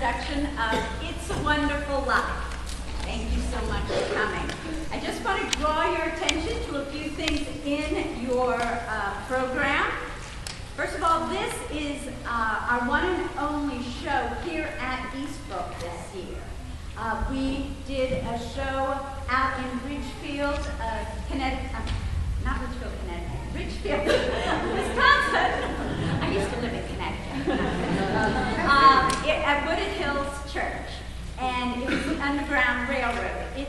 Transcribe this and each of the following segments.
production of It's a Wonderful Life. Thank you so much for coming. I just want to draw your attention to a few things in your program. First of all, this is our one and only show here at Eastbrook this year. We did a show out in Ridgefield, Connecticut, not Ridgefield, Connecticut, Ridgefield, Wisconsin. I used to live in Connecticut. At Wooded Hills Church, and it was the Underground Railroad. It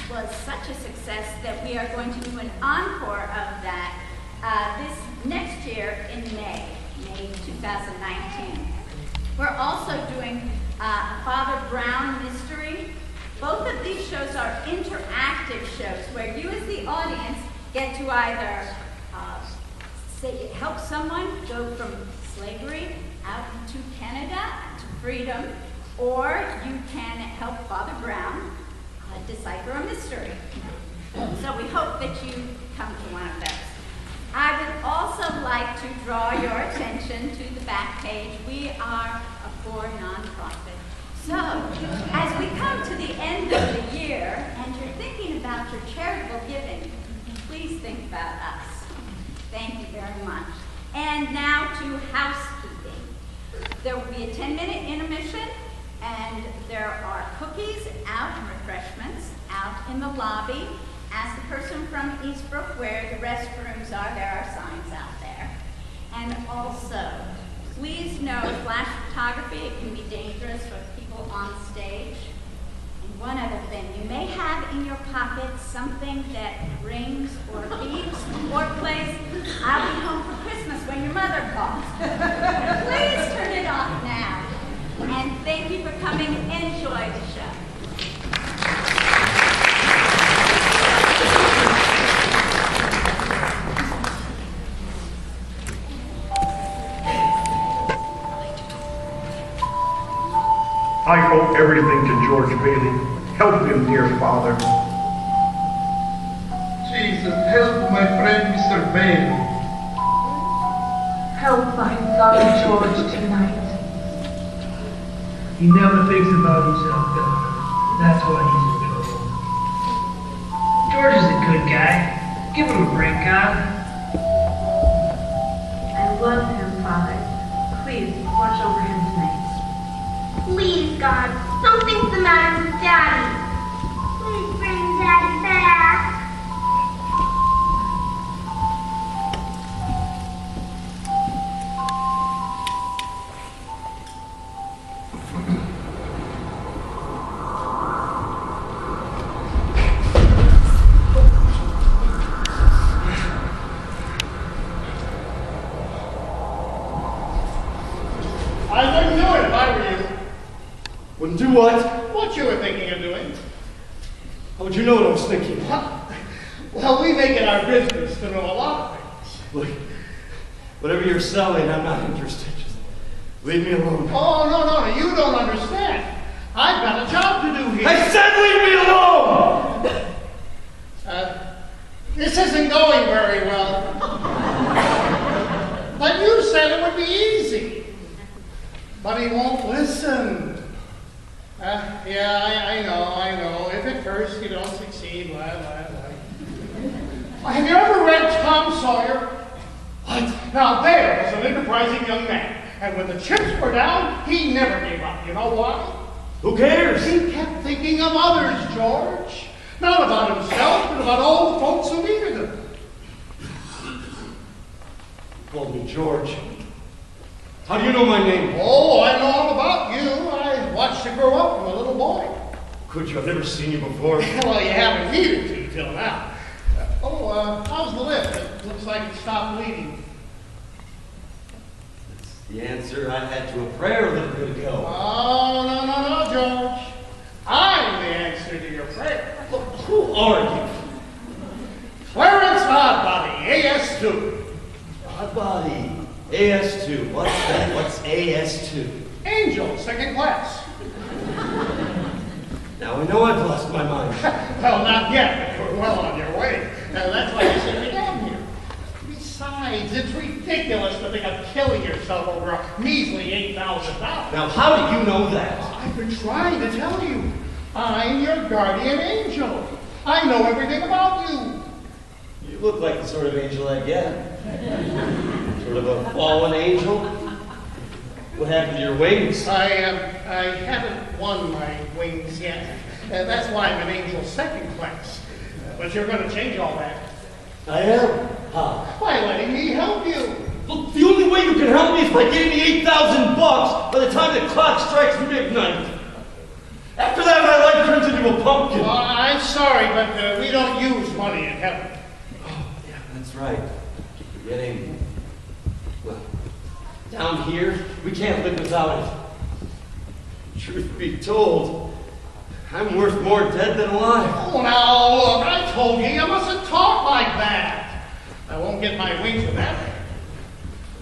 was such a success that we are going to do an encore of that this next year in May 2019. We're also doing Father Brown Mystery. Both of these shows are interactive shows where you as the audience get to either help someone go from slavery out to Canada, to freedom, or you can help Father Brown decipher a mystery. So we hope that you come to one of those. I would also like to draw your attention to the back page. We are a poor nonprofit. So, as we come to the end of the year and you're thinking about your charitable giving, please think about us. Thank you very much. And now to housekeeping. There will be a 10-minute intermission, and there are cookies out and refreshments out in the lobby. Ask the person from Eastbrook where the restrooms are. There are signs out there. And also, please know flash photography, it can be dangerous for people on stage. And one other thing, you may have in your pocket something that rings or beeps or plays, I'll be home for Christmas when your mother calls. Please turn it off now. And thank you for coming. Enjoy the show. I owe everything to George Bailey. Help him, dear Father. Jesus, help my friend Mr. Bailey. Help my son George tonight. He never thinks about himself, God. That's why he's in trouble. George is a good guy. Give him a break, God. I love him, Father. Please, watch over him tonight. Please, God, something's the matter with Daddy. Please bring Daddy back. I wouldn't do it if I were you. Wouldn't do what? What you were thinking of doing. How would you know what I was thinking? Well, we make it our business to know a lot of things. Look, whatever you're selling, I'm not interested. Just leave me alone. Oh, no, you don't understand. I've got a job to do here. I said leave me alone! This isn't going very well. But you said it would be easy. But he won't listen. Yeah, I know. If at first you don't succeed, blah. Have you ever read Tom Sawyer? What? Now, there was an enterprising young man, and when the chips were down, he never gave up. You know why? Who cares? He kept thinking of others, George. Not about himself, but about all the folks who needed him. You called me George. How do you know my name? Oh, I know all about you. I watched you grow up from a little boy. Could you? I've never seen you before. Well, you haven't needed to till now. How's the lift? It looks like it stopped bleeding. That's the answer I had to a prayer a little bit ago. Oh, no, George. I'm the answer to your prayer. Look, who are you? Clarence Oddbody, AS2. Oddbody. AS2. What's that? What's AS2? Angel, second class. Now I know I've lost my mind. Well, not yet, but you're well on your way. That's why you should be down here. Besides, it's ridiculous to think of killing yourself over a measly $8,000. Now, how do you know that? I've been trying to tell you. I'm your guardian angel. I know everything about you. You look like the sort of angel I get. Sort of a fallen angel. What happened to your wings? I haven't won my wings yet. That's why I'm an angel second class. But you're going to change all that. I am. How? By letting me help you. Look, the only way you can help me is by giving me $8,000 by the time the clock strikes midnight. After that, my life turns into a pumpkin. I'm sorry, but we don't use money in heaven. Oh, yeah, that's right. Keep forgetting. Well, down here, we can't live without it. Truth be told, I'm worth more dead than alive. Oh, now, look, I told you mustn't talk like that. I won't get my wings with that.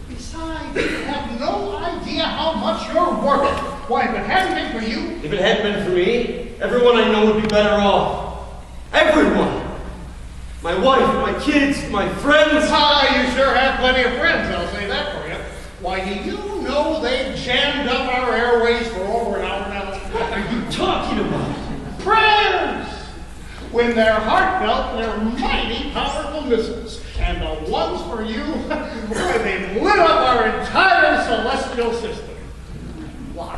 Besides, you have no idea how much you're worth. Why, if it hadn't been for you... If it hadn't been for me, everyone I know would be better off. Everyone! My wife, my kids, my friends. Ah, you sure have plenty of friends, I'll say that for you. Why, do you know they've jammed up our airways for over an hour now? What are you talking about? Prayers! When they're heartfelt, they're mighty powerful missiles. And the ones for you, boy, they've lit up our entire celestial system. Why?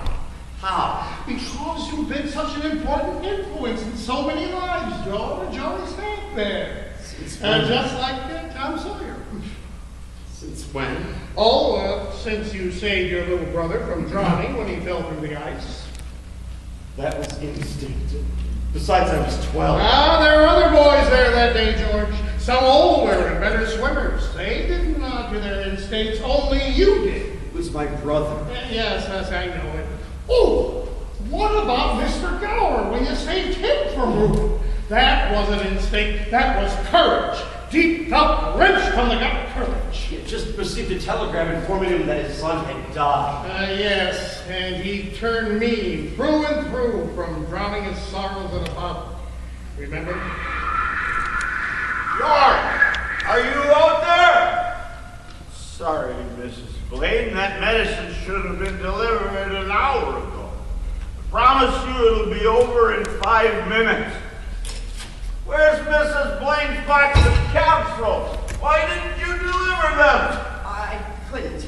How? Because you've been such an important influence in so many lives, George. Always have been. Just like Tom Sawyer. Since when? Oh, since you saved your little brother from drowning when he fell through the ice. That was instinct. Besides, I was 12. Ah, there were other boys there that day, George. Some older and better swimmers. They didn't nod to their instincts. Only you did. It was my brother. Yes, I know it. Oh, what about Mr. Gower when you saved him from ruin? That wasn't instinct. That was courage. Deep up, wrenched from the gut courage. He had just received a telegram informing him that his son had died. Yes, and he turned me through and through from drowning his sorrows in a bottle. Remember? George, are you out there? Sorry, Mrs. Blaine, that medicine should have been delivered an hour ago. I promise you it'll be over in 5 minutes. Where's Mrs. Blaine's box of capsules? Why didn't you deliver them? I couldn't.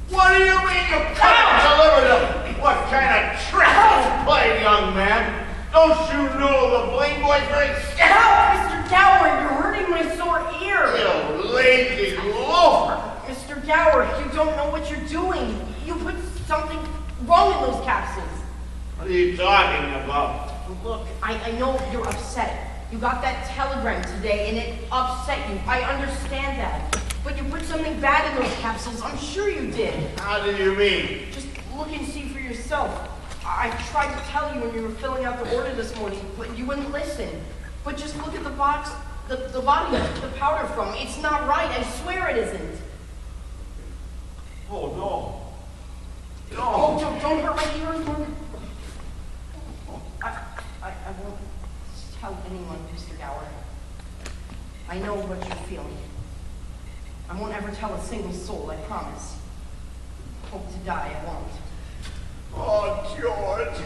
What do you mean you couldn't deliver them? What kind of trick you played, young man? Don't you know the Blaine boy's very scared? Help, Mr. Gower, you're hurting my sore ear. You lazy loafer. Mr. Gower, you don't know what you're doing. You put something wrong in those capsules. What are you talking about? Look, I know you're upset. You got that telegram today and it upset you. I understand that. But you put something bad in those capsules. I'm sure you did. How do you mean? Just look and see for yourself. I tried to tell you when you were filling out the order this morning, but you wouldn't listen. But just look at the box, the bottle you took the powder from. It's not right. I swear it isn't. Oh, no. No. Oh, don't hurt my ears, Mom. I won't tell anyone, Mr. Gower. I know what you're feeling. I won't ever tell a single soul, I promise. Hope to die, I won't. Oh, George.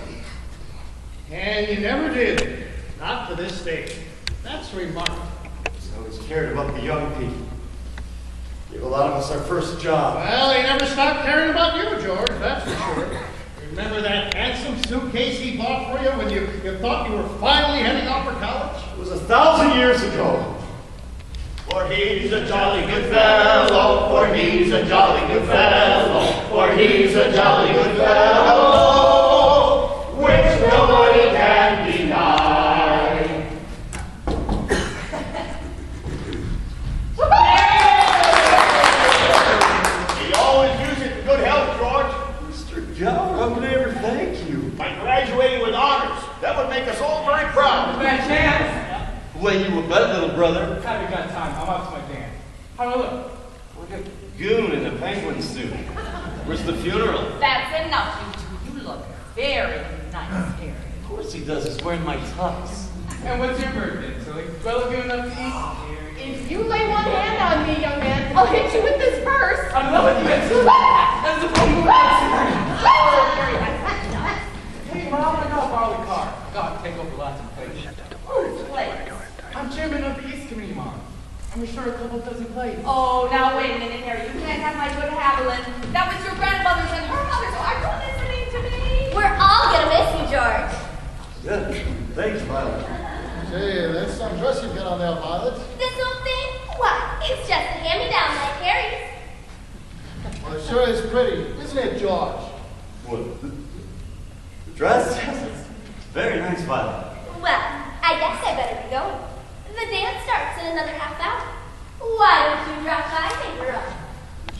And you never did. Not to this day. That's remarkable. I always cared about the young people. Gave a lot of us our first job. Well, he never stopped caring about you, George, that's for sure. Remember that handsome suitcase he bought for you when you thought you were finally heading off for college? It was 1,000 years ago. For he's a jolly good fellow, for he's a jolly good fellow, for he's a jolly good fellow, which nobody can deny. You always use it in good health, George. Mr. Gower, how could I ever thank you? By graduating with honors, that would make us all very proud. Bad chance. Lay you a bet, little brother. Haven't got time. I'm up to my dance. How do I look? Like a goon in a penguin suit. Where's the funeral? That's enough, you two. You look very nice, Harry. Of course he does. He's wearing my tux. And what's your birthday? So, do I look good enough to eat? If you lay one hand on me, young man, I'll hit you with this purse. I'm loving you. That's the problem. Harry, that's enough. Hey, Mom. we're short a couple dozen plates. Oh, now wait a minute, Harry. You can't have my good Haviland. That was your grandmother's and her mother's, so are you listening to me? We're all gonna miss you, George. Good. Thanks, Violet. Hey, that's some dress you've got on there, Violet. This old thing? What? It's just a hand-me-down like Harry's. Well, it sure is pretty, isn't it, George? What? The dress? It's very nice, Violet. Well, I guess I better be going. The dance starts in another half hour. Why don't you drop by, Neighbor?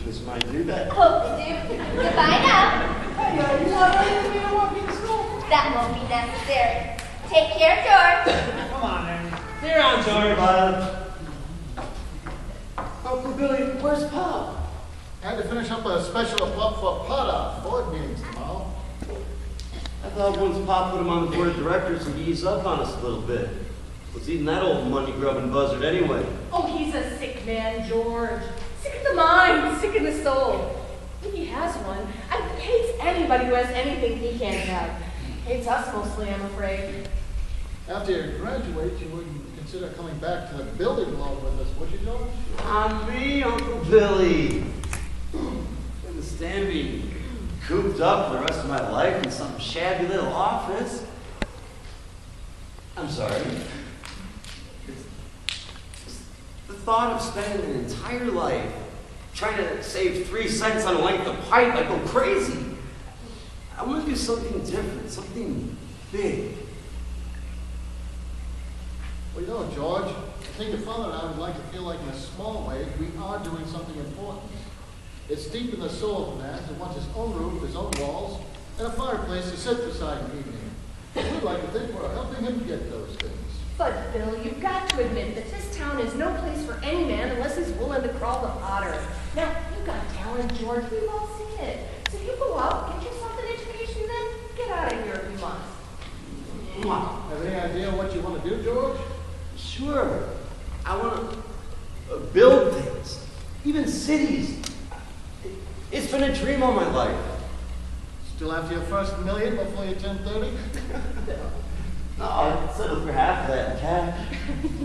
Just might do that. Hope you do. Goodbye now. Hey, you want me to walk you to school? That won't be necessary. Take care, George. Come on, Amy. See you around, George. Violet. Uncle Billy, where's Pop? Had to finish up a special plug for Potter board meetings tomorrow. I thought once Pop put him on the board of directors, he'd ease up on us a little bit. What's eating that old money-grubbing buzzard anyway? Oh, he's a sick man, George. Sick in the mind, sick in the soul. If he has one, I hates anybody who has anything he can't have. Hates us mostly, I'm afraid. After you graduate, you wouldn't consider coming back to the building loan with us, would you, George? On me, Uncle Billy. Couldn't stand being cooped up for the rest of my life in some shabby little office. I'm sorry. It's the thought of spending an entire life trying to save 3 cents on a length of pipe, I go crazy. I want to do something different, something big. Well, you know, George, I think your father and I would like to feel like in a small way we are doing something important. It's deep in the soul of a man who wants his own roof, his own walls, and a fireplace to sit beside in the evening. We'd like to think we're helping him get those things. But, Bill, you've got to admit that this town is no place for any man unless he's willing to crawl the Potter. Now, you've got talent, George. We've all seen it. So you go out, get yourself an education, then get out of here if you must. Have any idea what you want to do, George? Sure. I want to build things, even cities. It's been a dream all my life. Still after your first $1 million before you turn 30? No, I'd settle for half of that in cash.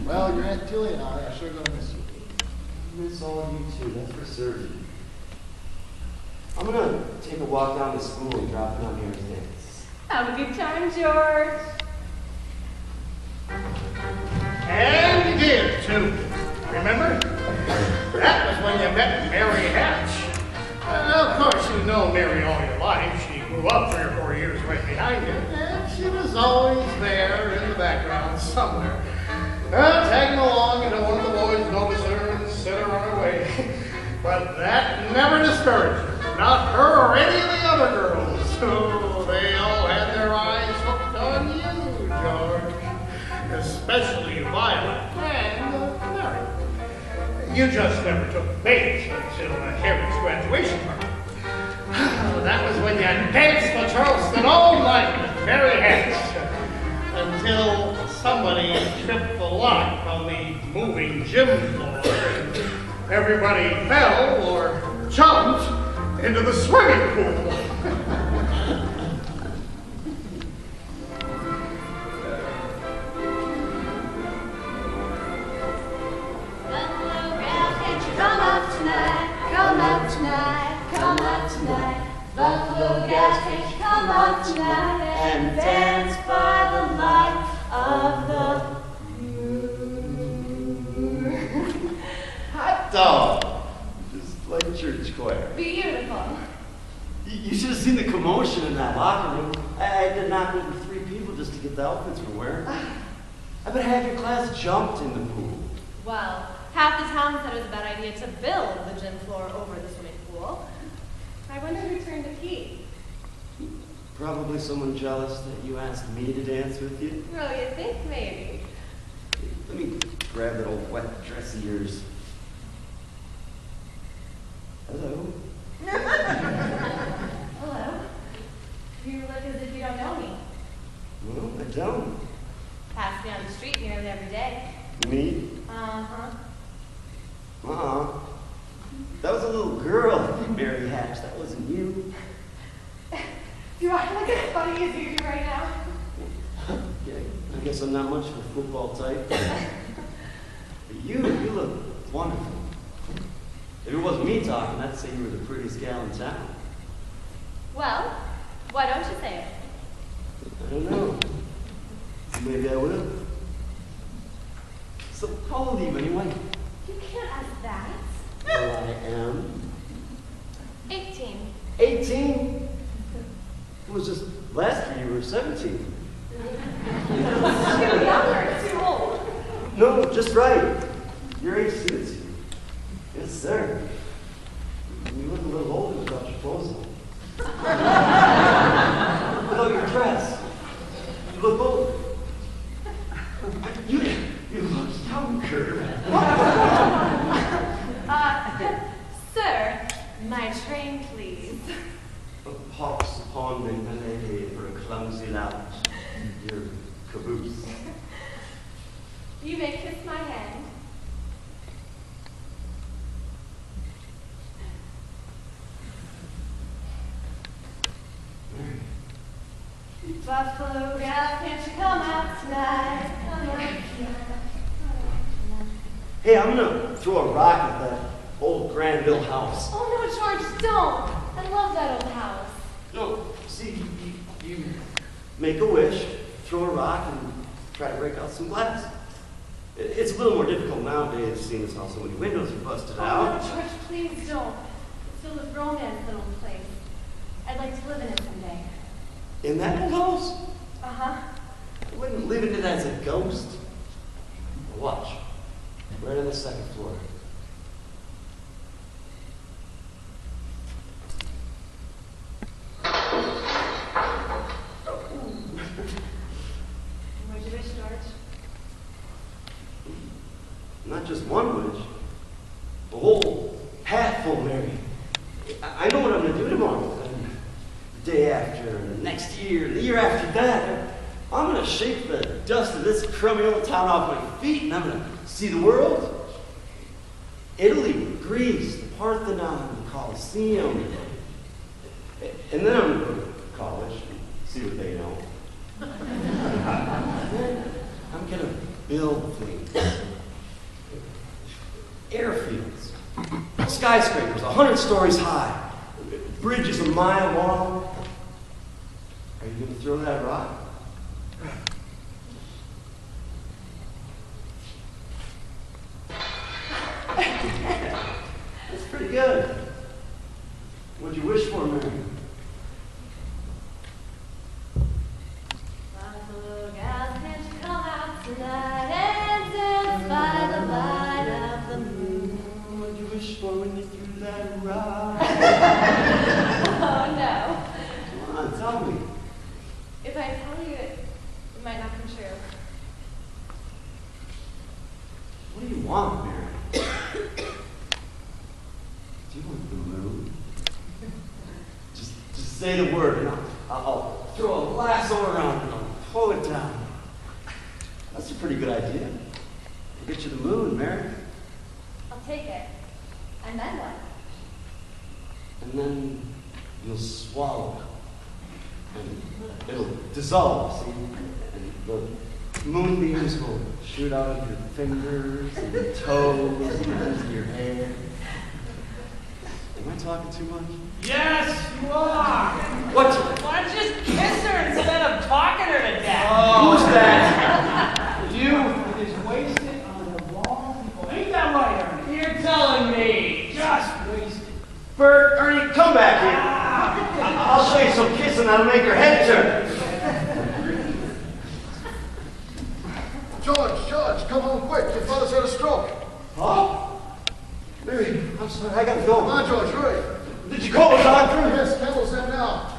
Well, your Aunt Tilly and I are sure going to miss you. Miss all of you too, that's for certain. I'm gonna take a walk down to school and drop in on Harry's dance. Have a good time, George. And you did, too. Remember? That was when you met Mary Hatch. Of course, you know Mary all your life. She grew up 3 or 4 years right behind you, and she was always there in the background somewhere. Tagging along until one of the boys noticed her and sent her on her way. But that never discouraged her. Not her or any of the other girls. So they all had their eyes hooked on you, George. Especially Violet and Mary. You just never took bait until Harry's graduation party. That was when you danced the Charleston all night with Mary Hatch. Until somebody tripped the lock on the moving gym floor and everybody fell or jumped into the swimming pool. Buffalo Gas Fish, come out tonight and dance by the light of the moon. Hot dog! Just like church choir. Beautiful. You should have seen the commotion in that locker room. I had to knock over 3 people just to get the outfits we're wearing. I bet half your class jumped in the pool. Well, half the town said it was a bad idea to build the gym floor over the swimming pool. I wonder who turned the key. Probably someone jealous that you asked me to dance with you. Well, you think maybe. Let me grab that old wet dress of yours. Hello. Hello. You look as if you don't know me. Well, I don't. Pass me on the street nearly every day. Me? Uh-huh. That was a little girl, Mary Hatch. That wasn't you. Do I look as funny as you do right now? Yeah, I guess I'm not much of a football type. But you look wonderful. If it wasn't me talking, I'd say you were the prettiest gal in town. Well, why don't you say it? I don't know. Maybe I will. So, how old are you anyway? You can't ask that. Well, I am. 18. 18? It was just last year you were 17. Too younger, too old. No, just right. Your age suits you. Yes, sir. You look a little older without your clothes on. Without your dress. You look older. You look younger. Sir, my train, please. A pox upon me, my lady, for a clumsy lounge. Your caboose. You may kiss my hand. Buffalo gal, can't you come out tonight? Come out tonight. Hey, I'm gonna throw a rock at that old Granville house. Oh no, George, don't. I love that old house. No, see, you make a wish, throw a rock, and try to break out some glass. It's a little more difficult nowadays, seeing as how so many windows are busted Oh out. no, George, please don't. It's filled with romance, that old place. I'd like to live in it someday. In that old house? Uh-huh. I wouldn't live in it as a ghost. Watch. Right on the second floor. Where'd you wish, George? Not just one wish. A whole hat full, Mary. I know what I'm going to do tomorrow. And the day after, and the next year, and the year after that. I'm going to shake the dust of this crummy old town off my feet, and I'm going to see the world. Italy, Greece, the Parthenon, the Colosseum. And then I'm going to go to college and see what they know. Then I'm going to build things. Airfields, skyscrapers 100 stories high, bridges a mile long. Are you going to throw that rock? That's pretty good. What'd you wish for, Mary? Buffalo gal, can't you come out tonight and dance by the light of the moon? What'd you wish for when you threw that rock? Oh no. Come on, tell me. If I tell you, it might not come true. What do you want, Mary? Do you want the moon? Just say the word, and I'll throw a lasso around it and I'll pull it down. That's a pretty good idea. I'll get you the moon, Mary. I'll take it. And then what? And then you'll swallow it. And it'll dissolve, see? And the moonbeams will shoot out of your fingers and your toes and into your hair. Am I talking too much? Yes, you are. What? Why don't you just kiss her instead of talking her to death? Who's that? Youth is wasted on the wrong people. Ain't that right, Ernie? You're telling me. Just wasted. Bert, Ernie, come back here. I'll show you some kissing that'll make your head turn. George, come home quick. Your father's had a stroke. Huh? Mary, I'm sorry, I gotta go. Come on, George, hurry. Did you call the doctor? Yes, Campbell's in now.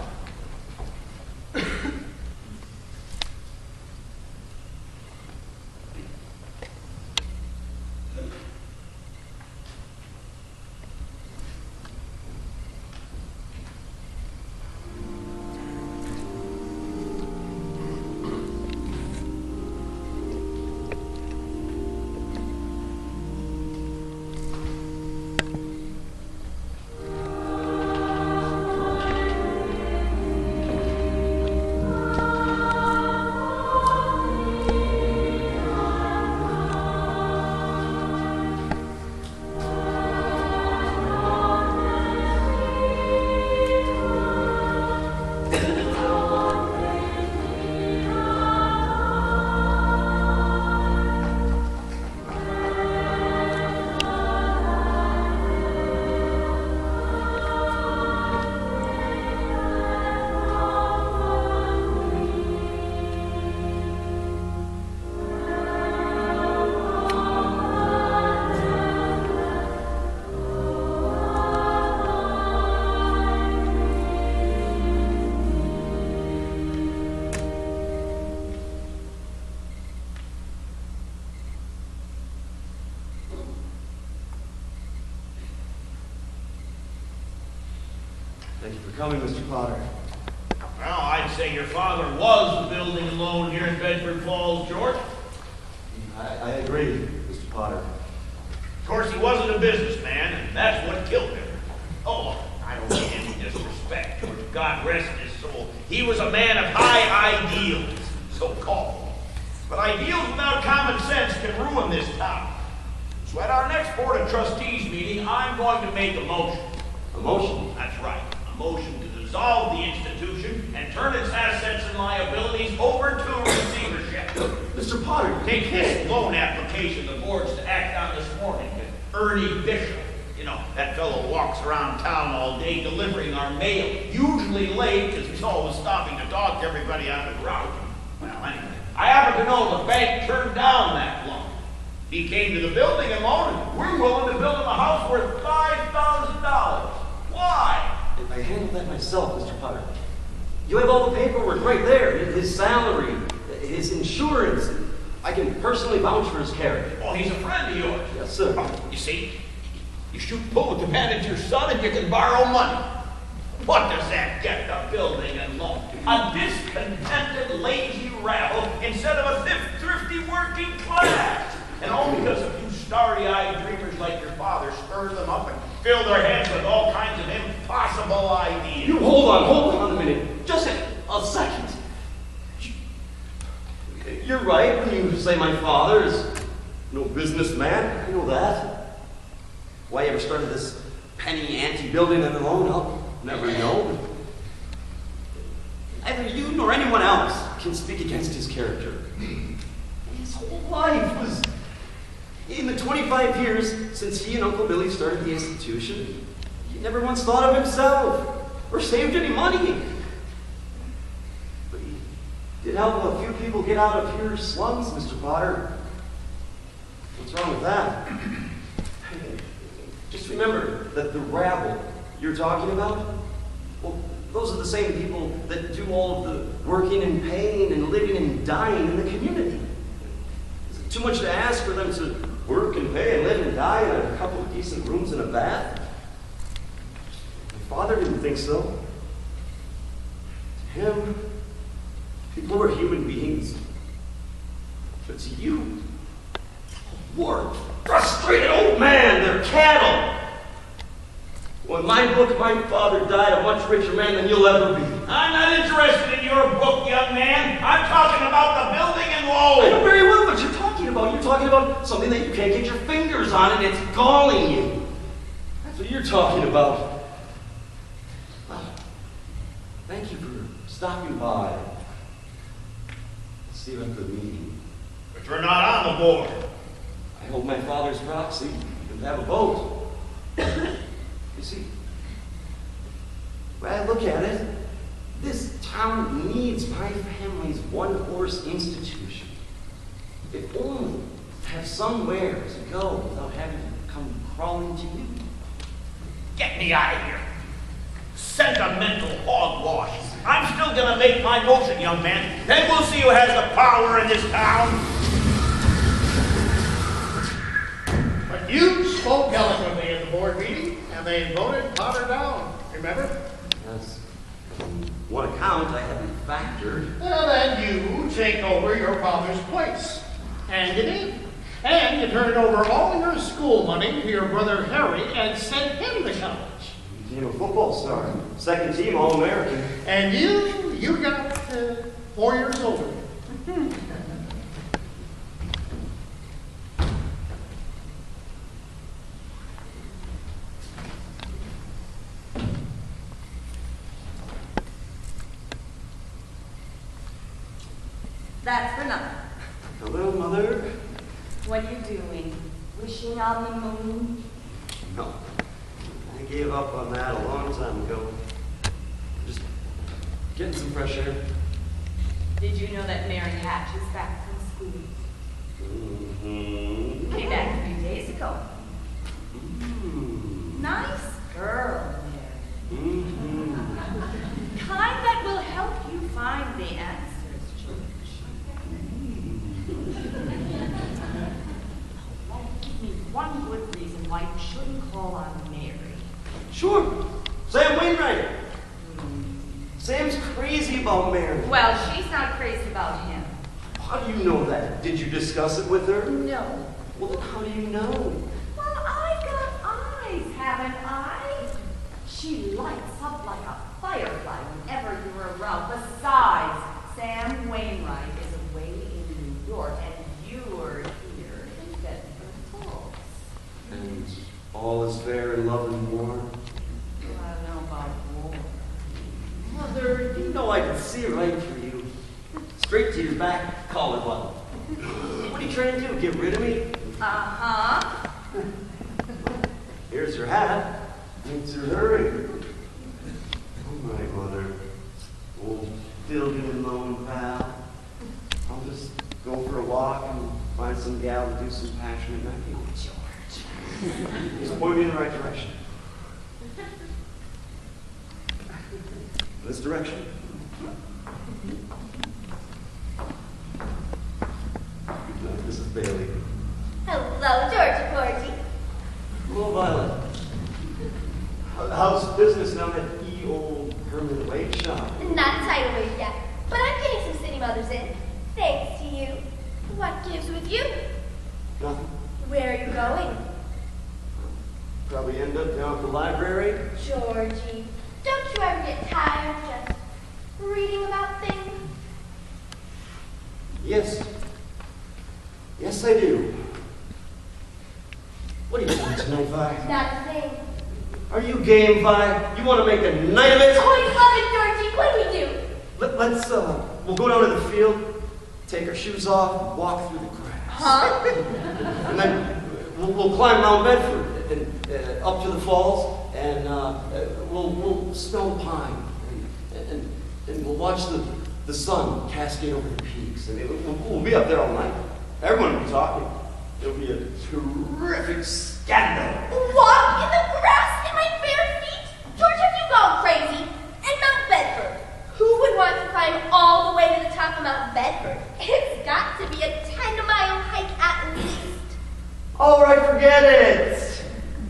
Thank you for coming, Mr. Potter. Well, I'd say your father was the building and loan here in Bedford Falls, George. I agree, Mr. Potter. Of course, he wasn't a businessman, and that's what killed him. Oh, I don't mean any disrespect, George. God rest his soul. He was a man of high ideals, so-called. But ideals without common sense can ruin this town. So at our next Board of Trustees meeting, I'm going to make a motion. A motion? That's right. A motion to dissolve the institution and turn its assets and liabilities over to receivership. Mr. Potter, Take this loan application the board's to act on this morning to Ernie Bishop. You know, that fellow walks around town all day delivering our mail, usually late because he's always stopping to talk to everybody on the route. Well, anyway, I happen to know the bank turned down that loan. He came to the building and loaned it. We're willing to build him a house worth $5,000. Why? I handled that myself, Mr. Potter. You have all the paperwork right there. His salary, his insurance. I can personally vouch for his character. Well, he's a friend of yours. Yes, sir. You see, you shoot pool with the manager's son and you can borrow money. What does that get the building and loan? A discontented, lazy rabble instead of a thrifty working class. And all because a few starry-eyed dreamers like your father stir them up and fill their heads with all kinds of impossible ideas. You hold on a minute. Just a second. You're right when you say my father is no businessman. I know that. Why he ever started this penny ante building and loan, I'll never know. Neither you nor anyone else can speak against his character. His whole life was... In the 25 years since he and Uncle Billy started the institution, he never once thought of himself or saved any money. But he did help a few people get out of here slums, Mr. Potter. What's wrong with that? Just remember that the rabble you're talking about, well, those are the same people that do all of the working and paying and living and dying in the community. Is it too much to ask for them to work and pay and live and die in a couple of decent rooms and a bath? My father didn't think so. To him, people were human beings. But to you, a bored, frustrated old man, they're cattle. Well, in my book, my father died a much richer man than you'll ever be. I'm not interested in your book, young man. I'm talking about the building and loan. I know very well what you're talking about. You're talking about something that you can't get your fingers on and it's galling you. That's what you're talking about. Well, thank you for stopping by. See you at the meeting. But you're not on the board. I hold my father's proxy and have a vote. You see, when I look at it, this town needs my family's one-horse institution. If only to have somewhere to go without having to come crawling to you. Get me out of here. Sentimental hogwash. I'm still gonna make my motion, young man. Then we'll see who has the power in this town. But you spoke eloquently at the board meeting, and they voted Potter down. Remember? Yes. On one account I hadn't factored. Well, then you take over your father's place. And you did. And you turned over all your school money to your brother Harry and sent him to college. He became a football star. Second team All-American. And you got 4 years older. That's for nothing. Hello, Mother. What are you doing? Wishing on the moon? No. I gave up on that a long time ago. Just getting some fresh air. Did you know that Mary Hatch is back from school? Mm-hmm. Came back a few days ago. Mm-hmm. Nice girl, Mary. Mm-hmm. Kind that will help you find the answers, George. Won't give me one good reason why you shouldn't call on Mary. Sure. Sam Wainwright. Sam's crazy about Mary. Well, she's not crazy about him. How do you know that? Did you discuss it with her? No. Well, then how do you know? Well, I got eyes, haven't I? She lights up like a firefly whenever you're around. Besides, Sam Wainwright is away in New York, and you're here in Bedford Falls. And all is fair in love and war. I don't know about war. Mother, you know I can see right through you. Straight to your back collar button. What are you trying to do? Get rid of me? Uh-huh. Here's your hat. Need to hurry. All right, Mother. Old Dilgan lone pal. I'll just go for a walk and find some gal to do some passionate necking. George. Just point me in the right direction. This direction. Good night, Mrs. Bailey. Hello, Georgie Porgy. Hello, Violet. How's business down at Old Herman Wade shop? Not tidal wave yet, but I'm getting some city mothers in. Thanks to you. What gives with you? Nothing. Where are you going? Probably end up down at the library. Georgie, don't you ever get tired of just reading about things? Yes. Yes, I do. What are you doing tonight, Vi? Not a thing. Are you game, Vi? You want to make a night of it? Oh, I love it, Georgie. What do we do? Let's, we'll go down to the field, take our shoes off, walk through the grass. Huh? And then we'll climb Mount Bedford and up to the falls, and we'll smell the pine, and we'll watch the sun cascade over the peaks. And we'll be up there all night. Everyone will be talking. It'll be a terrific scandal. Walk in the grass in my bare feet? George, have you gone crazy? And Mount Bedford. Who would want to climb all the way to the top of Mount Bedford? It's got to be a 10-mile hike at least. All right, forget it.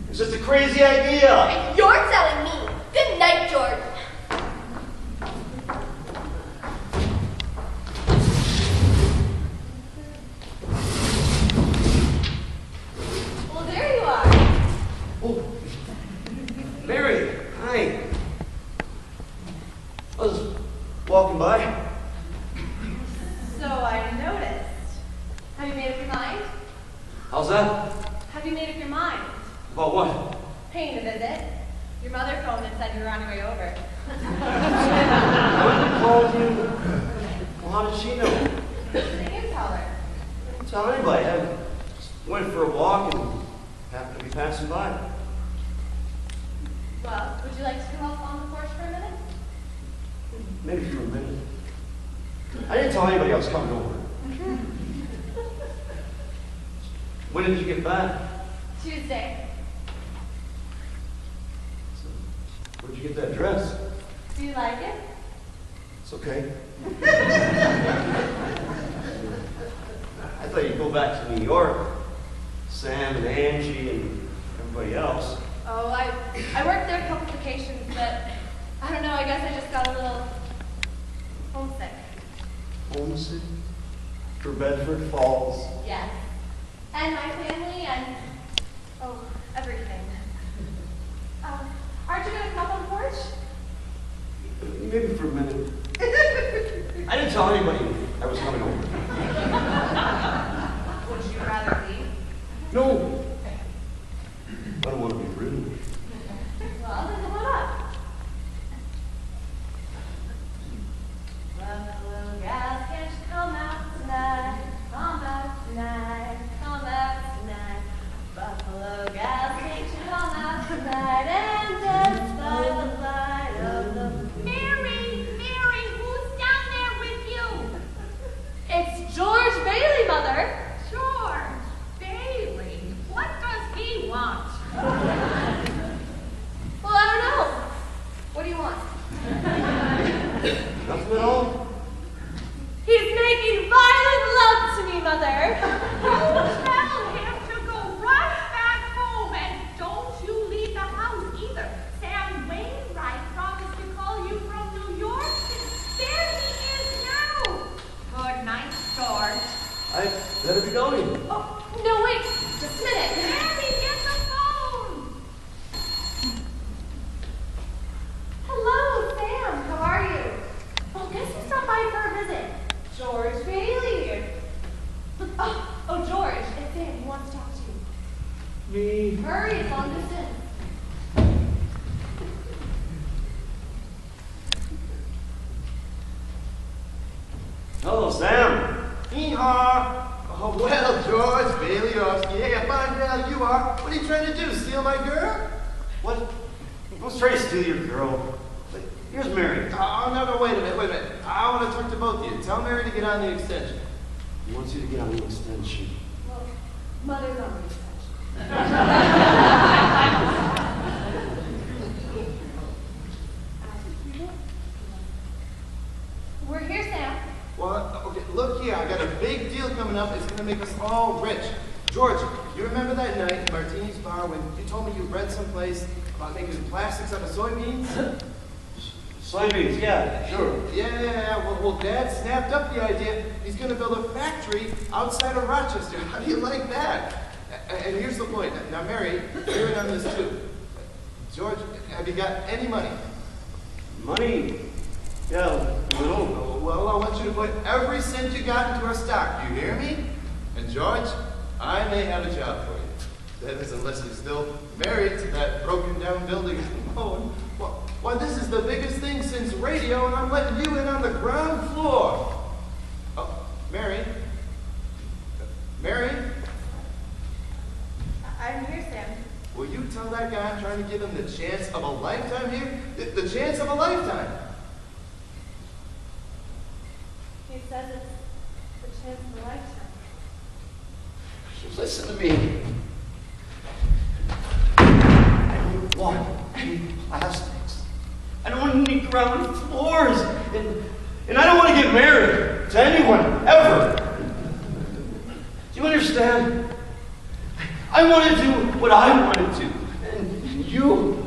It's just a crazy idea. You're telling me. Good night, George. Well, there you are. Oh, Mary, hi. I was walking by. So I noticed. Have you made up your mind? How's that? Have you made up your mind? About what? Paying a visit. Your mother phoned and said you were on your way over. I called you. Well, how did she know? You didn't tell her. I didn't tell anybody. I just went for a walk and happened to be passing by. Well, would you like to come up on the porch for a minute? Maybe for a minute. I didn't tell anybody I was coming over. When did you get back? Tuesday. Where'd you get that dress? Do you like it? It's okay. I thought you'd go back to New York. Sam and Angie and everybody else. Oh, I worked there a couple vacations, but I don't know, I guess I just got a little homesick. Homesick? For Bedford Falls? Yes. And my family and, oh, everything. Aren't you going to come up on the porch? Maybe for a minute. I didn't tell anybody I was coming over. Would you rather leave? No. I don't want to be rude. Well, then come on up. Buffalo gals, can't you come out tonight? Come out tonight, come out tonight. Buffalo gals, can't you come out tonight and dance by the light of the Mary, who's down there with you? It's George Bailey, Mother. George Bailey. What does he want? Well, I don't know. What do you want? Nothing at all? He's making violent love to me, Mother. Tell him to go right back home and don't you leave the house either. Sam Wainwright promised to call you from New York Hello, Sam. Hee-haw. Oh, well, George Bailey-Ofsky. Hey, I find out who you are. What are you trying to do, steal my girl? What? I was trying to steal your girl. But here's Mary. Oh, no, wait a minute. I want to talk to both of you. Tell Mary to get on the extension. He wants you to get on the extension. Well, Mother's on the extension. We're here, Sam. Well, okay, look here. I got a big deal coming up. It's going to make us all rich. George, you remember that night at Martini's bar when you told me you read someplace about making plastics out of soybeans? Soybeans, yeah, sure. Yeah. Well, Dad snapped up the idea. He's going to build a factory outside of Rochester. How do you like that? And here's the point. Now, Mary, you're in on this too. George, have you got any money? Money? Yeah, little. Well, I want you to put every cent you got into our stock. Do you hear me? And George, I may have a job for you. That is, unless you're still married to that broken down building alone. Why, this is the biggest thing since radio, and I'm letting you in on the ground floor. Oh, Mary? Mary? I'm here, Sam. Will you tell that guy I'm trying to give him the chance of a lifetime here? The chance of a lifetime. He says it's the chance of a lifetime. Listen to me. I don't want any plastics. I don't want any ground floors. And I don't want to get married to anyone, ever. Do you understand? I want to do what I want to do. And you...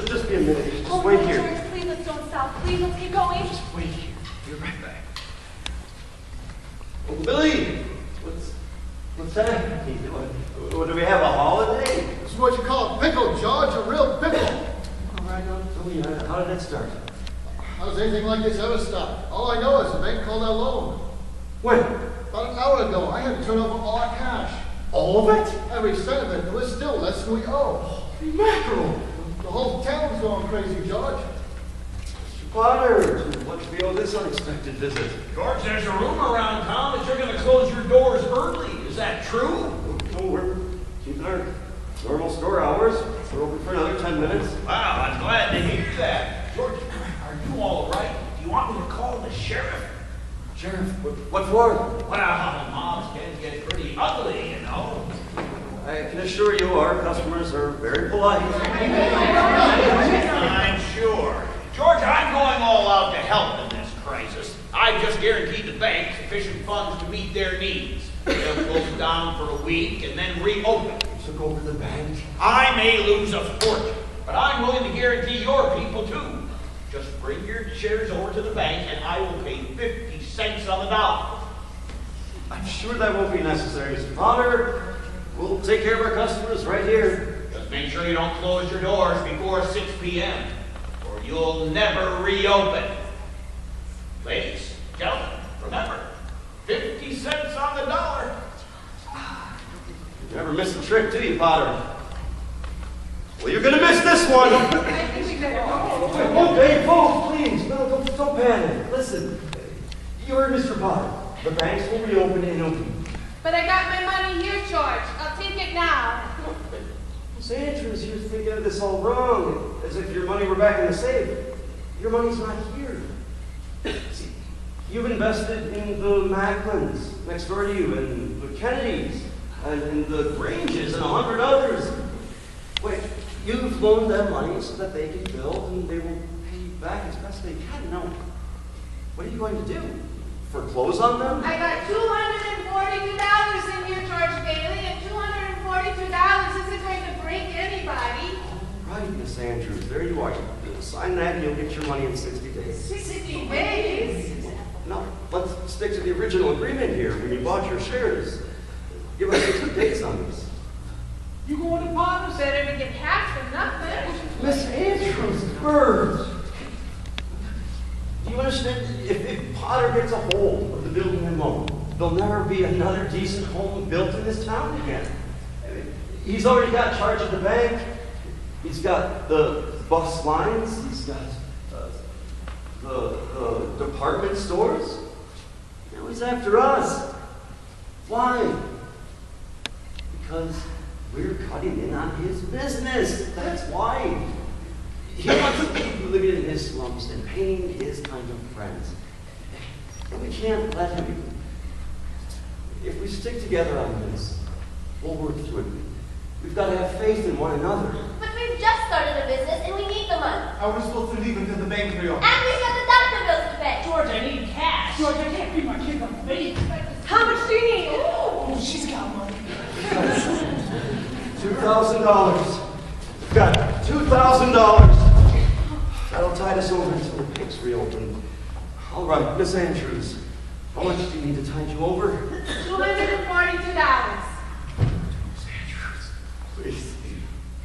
Just be a minute. Just wait here. George, please, let's don't stop. Please, let's keep going. Just wait here. Be right back. Oh, Billy! What's that? Do we have a holiday? This is what you call a pickle, George, a real pickle. All right, tell me, how did that start? How's anything like this ever start? All I know is the bank called our loan. When? About an hour ago. I had to turn over all our cash. All of it? Every cent of it. And we're still less than we owe. Mackerel! The whole town's going crazy, George. Potter, what do we owe this unexpected visit? George, there's a rumor around town that you're going to close your doors early. Is that true? No, we're keeping our normal store hours. We're open for another 10 minutes. Wow, I'm glad to hear that. George, are you all right? Do you want me to call the sheriff? Sheriff? What for? Well, mobs can get pretty ugly, you know. I can assure you our customers are very polite. I'm sure. George, I'm going all out to help in this crisis. I just guaranteed the bank sufficient funds to meet their needs. They'll close down for a week and then reopen. So go to the bank? I may lose a fortune, but I'm willing to guarantee your people too. Just bring your shares over to the bank and I will pay 50 cents on the dollar. I'm sure that won't be necessary, Mr. Potter. We'll take care of our customers right here. Just make sure you don't close your doors before 6 p.m. or you'll never reopen. Ladies, gentlemen, remember, 50 cents on the dollar. You never miss a trick, do you, Potter? Well, you're gonna miss this one. I think we better go. Okay, folks, please, no, don't panic. Listen, you heard Mr. Potter. The banks will reopen in a week. But I got my money here, George. I'll take it now. Miss Andrews, you're thinking of this all wrong, as if your money were back in the safe. Your money's not here. See, you've invested in the Macklins next door to you, and the Kennedys, and in the Granges, and 100 others. Wait, you've loaned them money so that they can build, and they will pay you back as best they can. Now, what are you going to do? Foreclose on them? I got $242 in here, George Bailey, and $242 isn't going to break anybody. Right, Miss Andrews, there you are. Sign that and you'll get your money in 60 days. 60 days? No, let's stick to the original agreement here when you bought your shares. Give us 60 days on this. You going to Potter's? Better to get half than nothing. Miss Andrews, birds. Do you understand? If Potter gets a hold of the building and loan, there'll never be another decent home built in this town again. I mean, he's already got charge of the bank. He's got the bus lines. He's got the department stores. Now he's after us. Why? Because we're cutting in on his business. That's why. He wants to keep living in his slums and paying his kind of friends. And we can't let him. If we stick together on this, we'll work through it. We've got to have faith in one another. But we've just started a business and we need the money. How are we supposed to leave until the bank reopens? And we've got the doctor bills to pay. George, I need cash. George, I can't feed my kids on faith. How much do you need? Oh, she's got money. $2,000. Got $2,000. That'll tide us over until the banks reopen. All right, Miss Andrews, how much do you need to tide you over? $242. Please,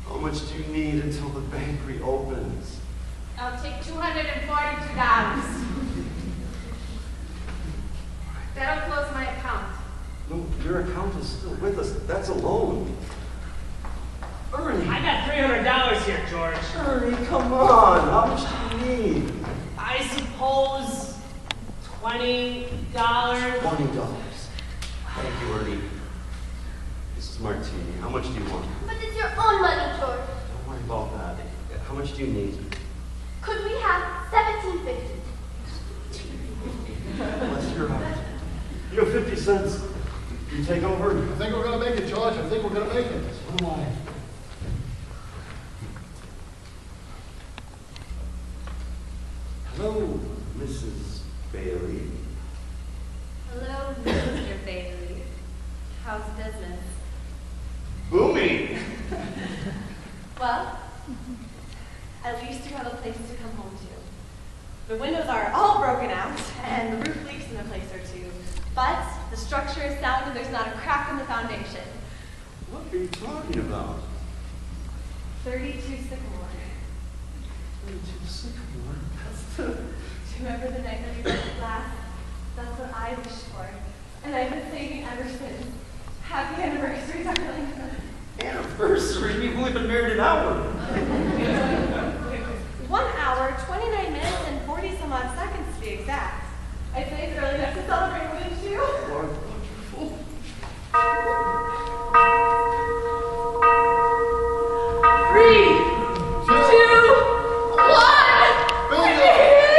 how much do you need until the bank reopens? I'll take $242. That'll close my account. No, your account is still with us. That's a loan. Ernie. I got $300 here, George. Ernie, come on. How much do you need? I suppose $20. $20. Thank you, Ernie. This is Martini. How much do you want? But it's your own money, George. Don't worry about that. How much do you need? Could we have $17.50? Bless your heart. You know, 50 cents. You take over? I think we're going to make it, George. I think we're going to make it. So do I. Hello, Mrs. Bailey. Hello, Mr. Bailey. How's business? Booming. Well, at least you have a place to come home to. The windows are all broken out, and the roof leaks in a place or two. But the structure is sound and there's not a crack in the foundation. What are you talking about? 32 Sycamore. 32 Sycamore? That's the... Do you remember the night that we broke glass? That's what I wished for. And I've been saving ever since. Happy anniversary, darling. Anniversary? We've only been married an hour. 1 hour, 29 minutes, and 40 some odd seconds to be exact. I'd say it's early enough to celebrate, wouldn't you? Lord, wonderful. 3, 2, 1. Billy,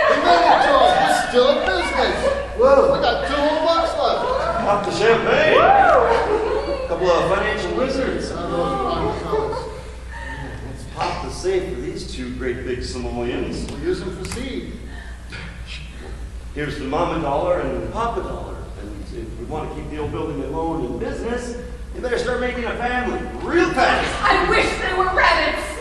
we made it, George. We're still in business. Whoa. We got 2 whole bucks left. Pop the champagne. A couple of financial wizards. I don't know if you want to tell us. Let's pop the safe for these 2 great big simoleons. We'll use them for seed. Here's the mama dollar and the papa dollar. And if we want to keep the old building alone in business, you better start making a family real fast. I wish they were rabbits.